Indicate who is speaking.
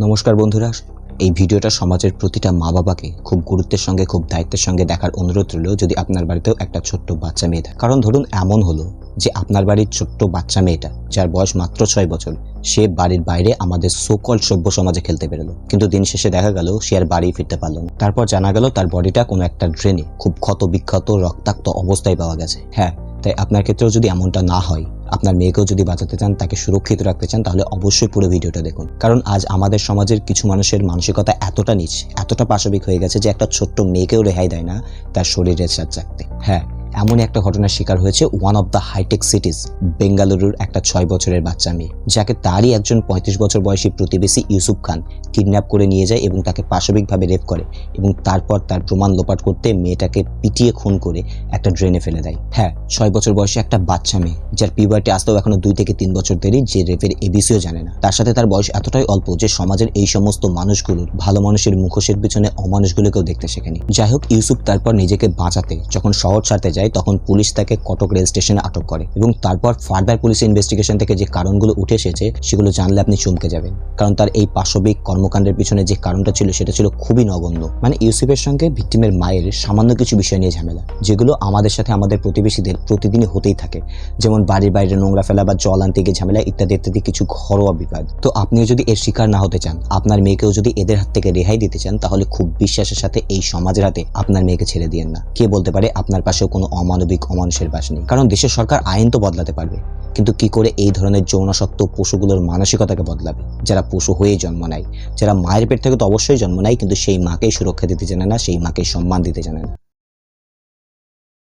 Speaker 1: নমস্কার বন্ধুরা, এই ভিডিওটা সমাজের প্রতিটা মা বাবাকে খুব গুরুত্বের সঙ্গে খুব দায়িত্বের সঙ্গে দেখার অনুরোধ রইল যদি আপনার বাড়িতেও একটা ছোট্ট বাচ্চা মেয়ে থাকে। কারণ ধরুন এমন হলো যে আপনার বাড়ির ছোট্ট বাচ্চা মেয়েটা, যার বয়স মাত্র 6 বছর, সে বাড়ির বাইরে আমাদের সোকল সভ্য সমাজে খেলতে বেরোলো, কিন্তু দিন শেষে দেখা গেল সে আর বাড়ি ফিরতে পারলো না। তারপর জানা গেল তার বডিটা কোনো একটা ড্রেনে খুব ক্ষত বিক্ষত রক্তাক্ত অবস্থায় পাওয়া গেছে। হ্যাঁ, তাই আপনার ক্ষেত্রেও যদি এমনটা না হয়, আপনার মেয়েকেও যদি বাঁচাতে চান, তাকে সুরক্ষিত রাখতে চান, তাহলে অবশ্যই পুরো ভিডিওটা দেখুন। কারণ আজ আমাদের সমাজের কিছু মানুষের মানসিকতা এতটা নিচ, এতটা পাশবিক হয়ে গেছে যে একটা ছোট্ট মেয়েকেও রেহাই দেয় না তার শরীরের সাথে রাখতে। হ্যাঁ, এমন একটা ঘটনার শিকার হয়েছে one of the hi-tech cities বেঙ্গালুরুর একটা 6 বছরের বাচ্চা মেয়ে, যাকে তারই একজন 35 বছর বয়সী প্রতিবেশী ইউসুফ খান কিডন্যাপ করে নিয়ে যায় এবং তাকে পাশবিকভাবে রেপ করে এবং তারপর তার প্রমাণ লোপাট করতে মেয়েটাকে পিটিয়ে খুন করে একটা ড্রেনে ফেলে দেয়। হ্যাঁ, 6 বছর বয়সী একটা বাচ্চা মেয়ে, যার পিউবার্টি আসতেও এখনো 2 থেকে 3 বছর দেরি, যে রেপের এবিসিও জানে না। তার সাথে তার বয়স এতটাই অল্প যে সমাজের এই সমস্ত মানুষগুলোর, ভালো মানুষের মুখোশের পিছনে অমানুষগুলোকেও দেখতে শেখেনি। যাই হোক, ইউসুফ তারপর নিজেকে বাঁচাতে যখন শহর ছাড়তে যায়, তখন পুলিশ তাকে কটক রেল স্টেশনে আটক করে এবং তারপর ফার্দার পুলিশ ইনভেস্টিগেশন থেকে যে কারণগুলো উঠে এসেছে সেগুলো জানলে আপনি চমকে যাবেন। কারণ তার এই পাশবিক কর্মকাণ্ডের পিছনে যে কারণটা ছিল সেটা ছিল খুবই নগণ্য। মানে ইউসুফের সঙ্গে ভিকটিমের মায়ের সামান্য কিছু বিষয় নিয়ে ঝামেলা, যেগুলো আমাদের সাথে আমাদের প্রতিবেশীদের প্রতিদিনই হতেই থাকে, যেমন বাড়ির বাইরে নোংরা ফেলা বা জল আনতে গিয়ে ঝামেলা ইত্যাদি ইত্যাদি কিছু ঘরোয়া বিবাদ। তো আপনিও যদি এর শিকার না হতে চান, আপনার মেয়েকেও যদি এদের হাত থেকে রেহাই দিতে চান, তাহলে খুব বিশ্বাসের সাথে এই সমাজের হাতে আপনার মেয়েকে ছেড়ে দিয়েন না। কে বলতে পারে আপনার পাশেও কোনো অমানবিক অমানুষের বাস নেই? কারণ দেশের সরকার আইন তো বদলাতে পারবে, কিন্তু কি করে এই ধরনের যৌনাসক্ত পশুগুলোর মানসিকতাকে বদলাবে, যারা পশু হয়ে জন্ম নেয়, যারা মায়ের পেট থেকে তো অবশ্যই জন্ম নেয় কিন্তু সেই মাকেই সুরক্ষা দিতে জানে না, সেই মাকে সম্মান দিতে জানে না।